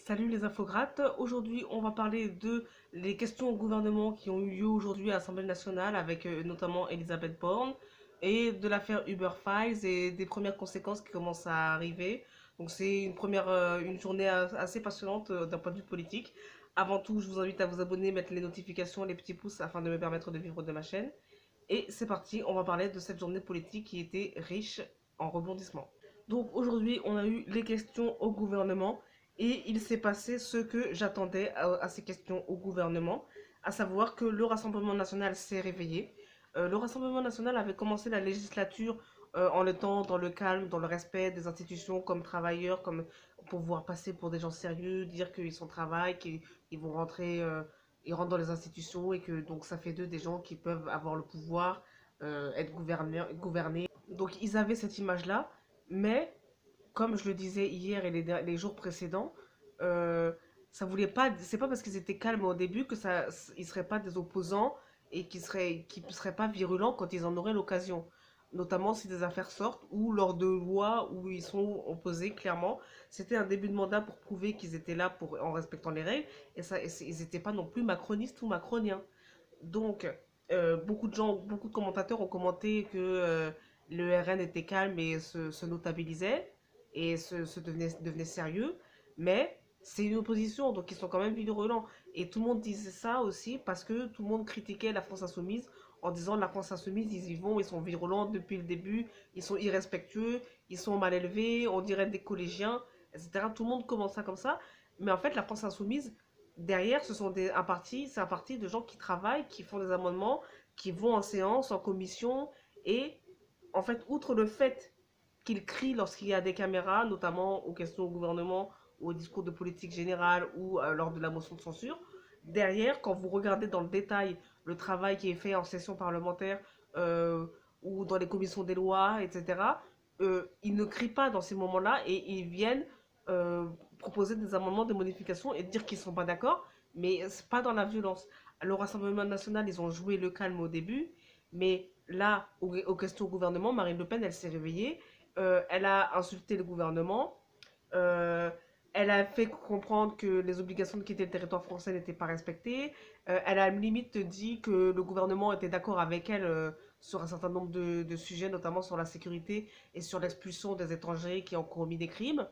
Salut les infographes, aujourd'hui on va parler de les questions au gouvernement qui ont eu lieu aujourd'hui à l'Assemblée nationale avec notamment Elisabeth Borne et de l'affaire Uber Files et des premières conséquences qui commencent à arriver. Donc c'est une journée assez passionnante d'un point de vue politique. Avant tout, je vous invite à vous abonner, mettre les notifications, les petits pouces afin de me permettre de vivre de ma chaîne. Et c'est parti, on va parler de cette journée politique qui était riche en rebondissements. Donc aujourd'hui, on a eu les questions au gouvernement et il s'est passé ce que j'attendais à ces questions au gouvernement, à savoir que le Rassemblement national s'est réveillé. Le Rassemblement national avait commencé la législature en étant dans le calme, dans le respect des institutions comme travailleurs, comme pouvoir passer pour des gens sérieux, dire qu'ils sont au travail, qu'ils vont rentrer, ils rentrent dans les institutions et que donc ça fait d'eux des gens qui peuvent avoir le pouvoir, être gouvernés. Donc ils avaient cette image-là, mais comme je le disais hier et les jours précédents, euh, ça voulait pas, c'est pas parce qu'ils étaient calmes au début que ils seraient pas des opposants et qu'ils seraient pas virulents quand ils en auraient l'occasion. Notamment si des affaires sortent ou lors de lois où ils sont opposés clairement. C'était un début de mandat pour prouver qu'ils étaient là en respectant les règles ils n'étaient pas non plus macronistes ou macroniens. Donc, beaucoup de gens, beaucoup de commentateurs ont commenté que le RN était calme et se notabilisait et devenait sérieux, mais c'est une opposition, donc ils sont quand même virulents. Et tout le monde disait ça aussi parce que tout le monde critiquait la France Insoumise en disant la France Insoumise, ils y vont, ils sont virulents depuis le début, ils sont irrespectueux, ils sont mal élevés, on dirait des collégiens, etc. Tout le monde commence ça comme ça, mais en fait, la France Insoumise, derrière, c'est un parti de gens qui travaillent, qui font des amendements, qui vont en séance, en commission, et en fait, outre le fait qu'ils crient lorsqu'il y a des caméras, notamment aux questions au gouvernement, ou au discours de politique générale, ou lors de la motion de censure, derrière, quand vous regardez dans le détail le travail qui est fait en session parlementaire, euh, ou dans les commissions des lois, etc., ils ne crient pas dans ces moments-là, et ils viennent euh, proposer des amendements, des modifications et dire qu'ils sont pas d'accord, mais c'est pas dans la violence. Le Rassemblement national, ils ont joué le calme au début, mais là, aux questions au gouvernement, Marine Le Pen, elle s'est réveillée, elle a insulté le gouvernement, euh, elle a fait comprendre que les obligations de quitter le territoire français n'étaient pas respectées, elle a limite dit que le gouvernement était d'accord avec elle sur un certain nombre de sujets, notamment sur la sécurité et sur l'expulsion des étrangers qui ont commis des crimes.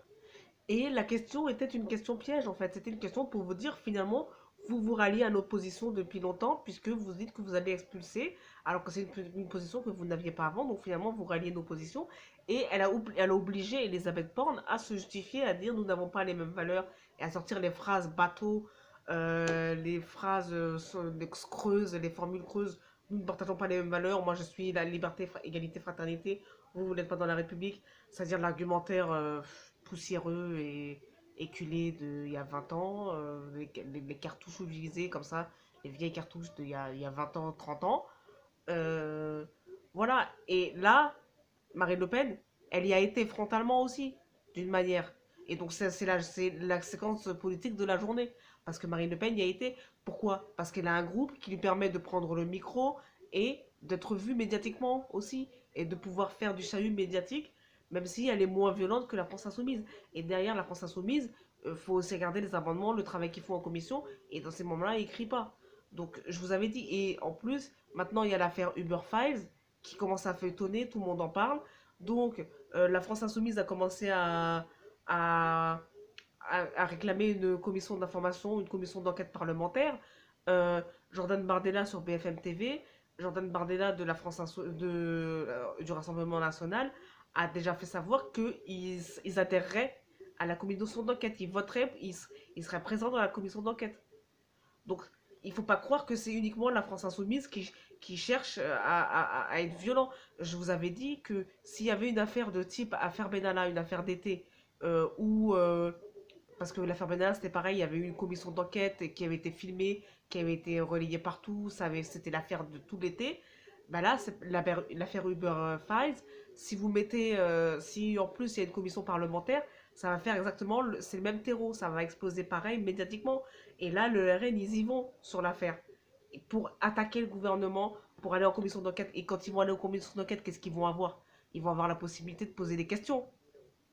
Et la question était une question piège en fait. C'était une question pour vous dire finalement, vous vous ralliez à l'opposition depuis longtemps puisque vous dites que vous allez expulser alors que c'est une position que vous n'aviez pas avant. Donc finalement, vous ralliez l'opposition. Et elle a obligé Elisabeth Borne à se justifier, à dire nous n'avons pas les mêmes valeurs et à sortir les phrases bateau, les phrases creuses, les formules creuses. Nous ne partageons pas les mêmes valeurs. Moi, je suis la liberté, égalité, fraternité. Vous n'êtes pas dans la République. C'est-à-dire l'argumentaire poussiéreux et éculé d'il y a 20 ans, les cartouches utilisées comme ça, les vieilles cartouches il y a 20 ans, 30 ans. Euh, voilà, et là, Marine Le Pen, elle y a été frontalement aussi, d'une manière. Et donc c'est la séquence politique de la journée. Parce que Marine Le Pen y a été. Pourquoi? Parce qu'elle a un groupe qui lui permet de prendre le micro et d'être vue médiatiquement aussi. Et de pouvoir faire du chahut médiatique, même si elle est moins violente que la France Insoumise. Et derrière la France Insoumise, il faut aussi regarder les amendements, le travail qu'ils font en commission. Et dans ces moments-là, ils crient pas. Donc je vous avais dit. Et en plus, maintenant il y a l'affaire Uber Files qui commence à feuilletonner, tout le monde en parle. Donc, la France Insoumise a commencé à, à réclamer une commission d'information, une commission d'enquête parlementaire. Jordan Bardella sur BFM TV, Jordan Bardella de la du Rassemblement national a déjà fait savoir qu'ils adhéreraient à la commission d'enquête. Ils voteraient, ils seraient présents dans la commission d'enquête. Donc, il ne faut pas croire que c'est uniquement la France insoumise qui cherche à être violent. Je vous avais dit que s'il y avait une affaire de type affaire Benalla, une affaire d'été, où parce que l'affaire Benalla, c'était pareil, il y avait eu une commission d'enquête qui avait été filmée, qui avait été relayée partout, c'était l'affaire de tout l'été. Bah là, c'est l'affaire Uber Files. Si vous mettez, si en plus il y a une commission parlementaire, ça va faire exactement, c'est le même terreau, ça va exploser pareil médiatiquement. Et là, le RN, ils y vont sur l'affaire. Pour attaquer le gouvernement, pour aller en commission d'enquête. Et quand ils vont aller en commission d'enquête, qu'est-ce qu'ils vont avoir? Ils vont avoir la possibilité de poser des questions,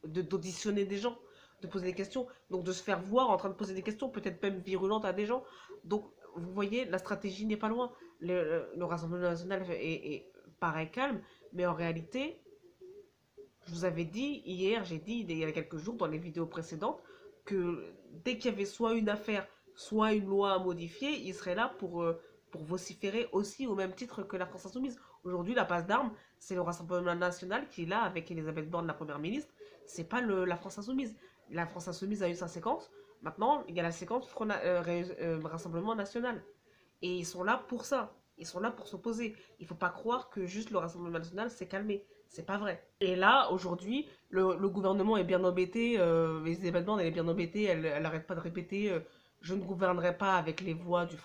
d'auditionner des gens. de poser des questions, donc de se faire voir en train de poser des questions, peut-être même virulentes à des gens. Donc, vous voyez, la stratégie n'est pas loin. Le Rassemblement national paraît calme, mais en réalité, je vous avais dit hier, j'ai dit il y a quelques jours dans les vidéos précédentes, que dès qu'il y avait soit une affaire, soit une loi à modifier, il serait là pour vociférer aussi au même titre que la France Insoumise. Aujourd'hui, la passe d'armes, c'est le Rassemblement national qui est là avec Elisabeth Borne, la première ministre. C'est pas la France Insoumise. La France Insoumise a eu sa séquence. Maintenant, il y a la séquence Rassemblement national. Et ils sont là pour ça. Ils sont là pour s'opposer. Il ne faut pas croire que juste le Rassemblement national s'est calmé. C'est pas vrai. Et là, aujourd'hui, le gouvernement est bien embêté. Les événements, elle est bien embêtée. Elle n'arrête pas de répéter je ne gouvernerai pas avec les voix du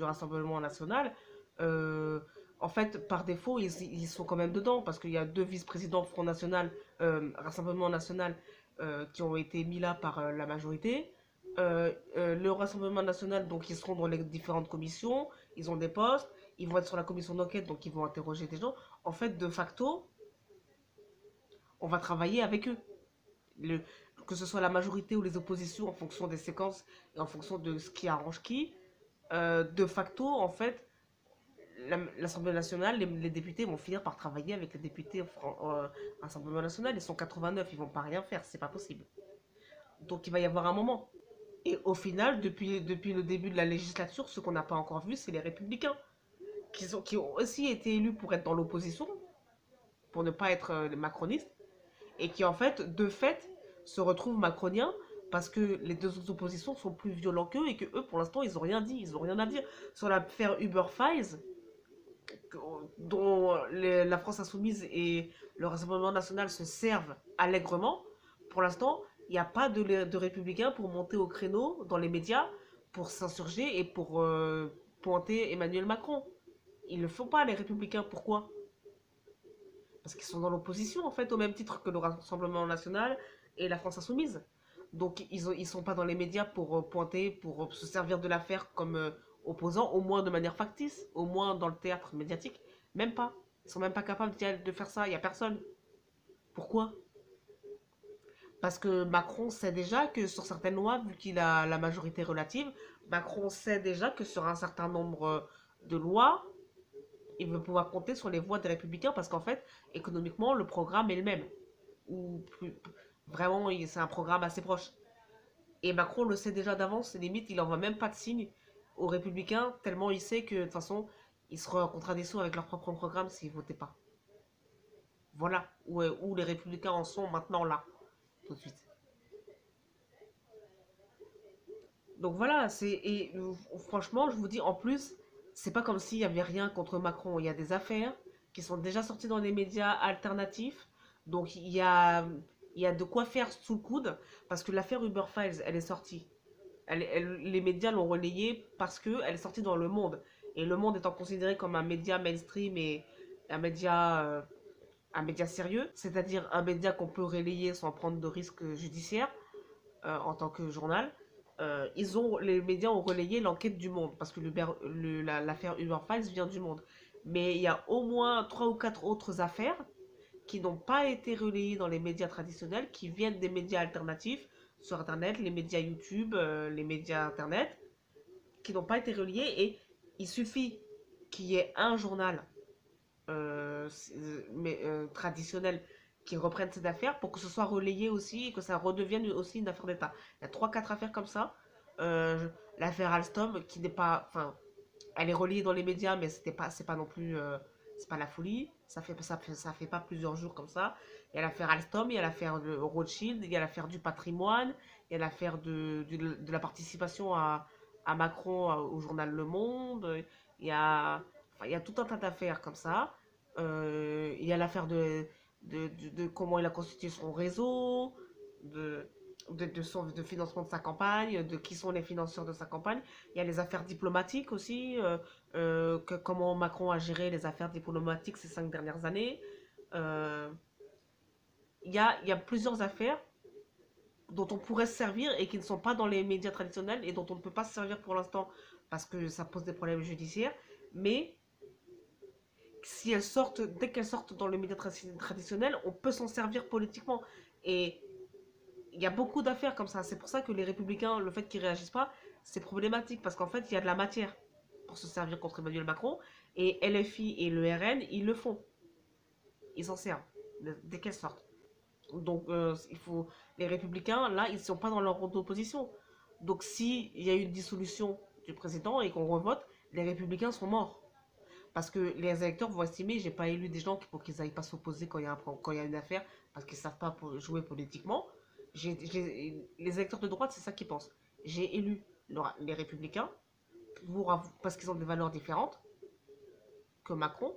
Rassemblement national. Euh, En fait, par défaut, ils sont quand même dedans parce qu'il y a deux vice-présidents Front National, Rassemblement National, qui ont été mis là par la majorité. Le Rassemblement National, donc ils seront dans les différentes commissions, ils ont des postes, ils vont être sur la commission d'enquête, donc ils vont interroger des gens. En fait, de facto, on va travailler avec eux. Le, que ce soit la majorité ou les oppositions, en fonction des séquences et en fonction de ce qui arrange qui, de facto, en fait, l'Assemblée nationale, les députés vont finir par travailler avec les députés Rassemblement national. Ils sont 89, ils vont pas rien faire, c'est pas possible. Donc il va y avoir un moment. Et au final, depuis le début de la législature, ce qu'on n'a pas encore vu, c'est les républicains, qui ont aussi été élus pour être dans l'opposition, pour ne pas être les macronistes, et qui en fait, de fait, se retrouvent macroniens parce que les deux autres oppositions sont plus violents qu'eux et que eux, pour l'instant, ils n'ont rien dit, ils n'ont rien à dire. Sur l'affaire Uber Files, dont la France Insoumise et le Rassemblement National se servent allègrement, pour l'instant, il n'y a pas de républicains pour monter au créneau dans les médias, pour s'insurger et pour pointer Emmanuel Macron. Ils ne le font pas, les républicains. Pourquoi? Parce qu'ils sont dans l'opposition, en fait, au même titre que le Rassemblement National et la France Insoumise. Donc, ils sont pas dans les médias pour pointer, pour se servir de l'affaire comme opposants, au moins de manière factice, au moins dans le théâtre médiatique. Même pas. Ils sont même pas capables de faire ça. Il n'y a personne. Pourquoi? Parce que Macron sait déjà que sur certaines lois, vu qu'il a la majorité relative, Macron sait déjà que sur un certain nombre de lois, il veut pouvoir compter sur les voix des républicains parce qu'en fait, économiquement, le programme est le même. Ou plus, vraiment, c'est un programme assez proche. Et Macron le sait déjà d'avance, limite, il n'envoie même pas de signe aux républicains, tellement il sait que de toute façon, ils seraient en contradiction avec leur propre programme s'ils ne votaient pas. Voilà où les républicains en sont maintenant là, tout de suite. Donc voilà, franchement, je vous dis en plus, c'est pas comme s'il y avait rien contre Macron. Il y a des affaires qui sont déjà sorties dans les médias alternatifs. Donc il y a de quoi faire sous le coude parce que l'affaire Uber Files, elle est sortie. Les médias l'ont relayée parce que elle est sortie dans Le Monde. Et Le Monde étant considéré comme un média mainstream et un média, euh, un média sérieux, c'est-à-dire un média qu'on peut relayer sans prendre de risques judiciaires en tant que journal, les médias ont relayé l'enquête du Monde parce que l'affaire Uber Files vient du Monde. Mais il y a au moins 3 ou 4 autres affaires qui n'ont pas été relayées dans les médias traditionnels, qui viennent des médias alternatifs sur Internet, les médias YouTube, les médias Internet, qui n'ont pas été relayés. Et il suffit qu'il y ait un journal traditionnel qui reprenne cette affaire pour que ce soit relayé aussi et que ça redevienne aussi une affaire d'État. Il y a 3 4 affaires comme ça. L'affaire Alstom qui n'est pas, enfin, elle est reliée dans les médias, mais c'est pas non plus, c'est pas la folie. Ça fait pas plusieurs jours comme ça. Il y a l'affaire Alstom, il y a l'affaire de Rothschild, il y a l'affaire du patrimoine, il y a l'affaire de la participation à Macron au journal Le Monde. Il y a tout un tas d'affaires comme ça. Il y a l'affaire de comment il a constitué son réseau, de, de financement de sa campagne, de qui sont les financeurs de sa campagne. Il y a les affaires diplomatiques aussi, comment Macron a géré les affaires diplomatiques ces 5 dernières années. Euh, il y a plusieurs affaires dont on pourrait se servir et qui ne sont pas dans les médias traditionnels et dont on ne peut pas se servir pour l'instant parce que ça pose des problèmes judiciaires. Mais si elles sortent, dès qu'elles sortent dans les médias traditionnels, on peut s'en servir politiquement. Et il y a beaucoup d'affaires comme ça. C'est pour ça que les Républicains, le fait qu'ils réagissent pas, c'est problématique. Parce qu'en fait, il y a de la matière pour se servir contre Emmanuel Macron. Et LFI et le RN, ils le font. Ils s'en servent. Dès qu'elles sortent. Donc, il faut... les Républicains, là, ils ne sont pas dans leur rôle d'opposition. Donc, s'il y a une dissolution du président et qu'on revote, les Républicains sont morts. Parce que les électeurs vont estimer, j'ai pas élu des gens pour qu'ils n'aillent pas s'opposer quand il y a une affaire, parce qu'ils savent pas jouer politiquement. Les électeurs de droite, c'est ça qu'ils pensent. J'ai élu les républicains parce qu'ils ont des valeurs différentes que Macron.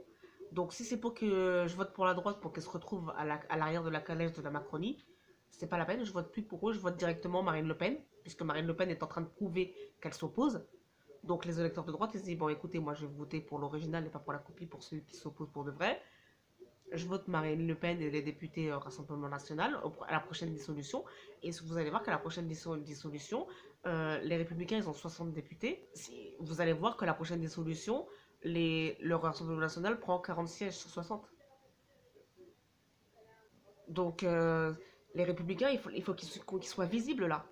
Donc si c'est pour que je vote pour la droite pour qu'elle se retrouve à l'arrière de la calèche de la Macronie, c'est pas la peine, je vote plus pour eux, je vote directement Marine Le Pen, puisque Marine Le Pen est en train de prouver qu'elle s'oppose. Donc les électeurs de droite, ils se disent, bon écoutez, moi je vais voter pour l'original et pas pour la copie, pour celui qui s'oppose pour de vrai. Je vote Marine Le Pen et les députés Rassemblement National à la prochaine dissolution. Et vous allez voir qu'à la prochaine dissolution, les Républicains, ils ont 60 députés. Vous allez voir que la prochaine dissolution, le Rassemblement National prend 40 sièges sur 60. Donc, les Républicains, il faut qu'ils soient visibles là.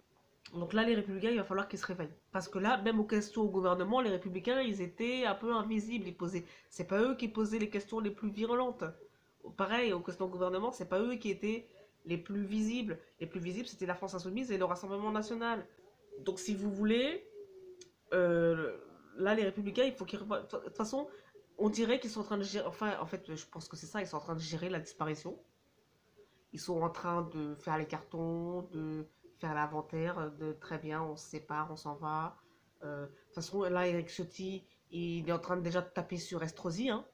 Donc là, les Républicains, il va falloir qu'ils se réveillent. Parce que là, même aux questions au gouvernement, les Républicains, ils étaient un peu invisibles. C'est pas eux qui posaient les questions les plus virulentes. Pareil, aux questions au gouvernement, c'est pas eux qui étaient les plus visibles. Les plus visibles, c'était la France Insoumise et le Rassemblement National. Donc si vous voulez, euh, là, les Républicains, il faut qu'ils... De toute façon, on dirait qu'ils sont en train de gérer... Enfin, en fait, je pense que c'est ça, ils sont en train de gérer la disparition. Ils sont en train de faire les cartons, de faire l'inventaire, de très bien, on se sépare, on s'en va. De toute façon, là, Eric Ciotti, il est en train déjà de taper sur Estrosi, hein,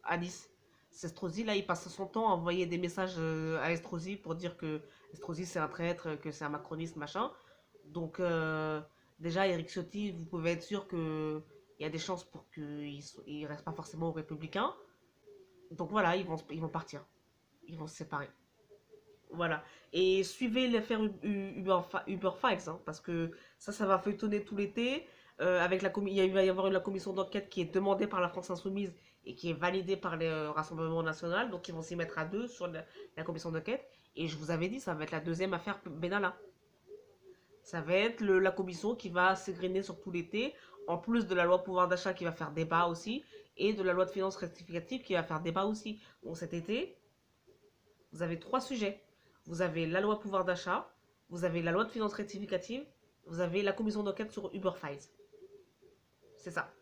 à Nice. Estrosi, là, il passe son temps à envoyer des messages à Estrosi pour dire que Estrosi, c'est un traître, que c'est un macroniste, machin. Donc, déjà, Eric Ciotti, vous pouvez être sûr qu'il y a des chances pour qu'il ne reste pas forcément aux Républicains. Donc voilà, ils vont partir. Ils vont se séparer. Voilà. Et suivez l'affaire Uber Files, hein, parce que ça va feuilletonner tout l'été. Il va y avoir la commission d'enquête qui est demandée par la France Insoumise et qui est validée par le Rassemblement National. Donc ils vont s'y mettre à deux sur la commission d'enquête. Et je vous avais dit, ça va être la deuxième affaire Benalla. Ça va être la commission qui va s'égriner sur tout l'été, en plus de la loi pouvoir d'achat qui va faire débat aussi, et de la loi de finances rectificative qui va faire débat aussi. Donc cet été, vous avez trois sujets. Vous avez la loi pouvoir d'achat, vous avez la loi de finances rectificative, vous avez la commission d'enquête sur Uber Files. C'est ça.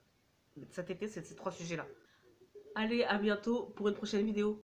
Cet été, c'est ces trois sujets-là. Allez, à bientôt pour une prochaine vidéo.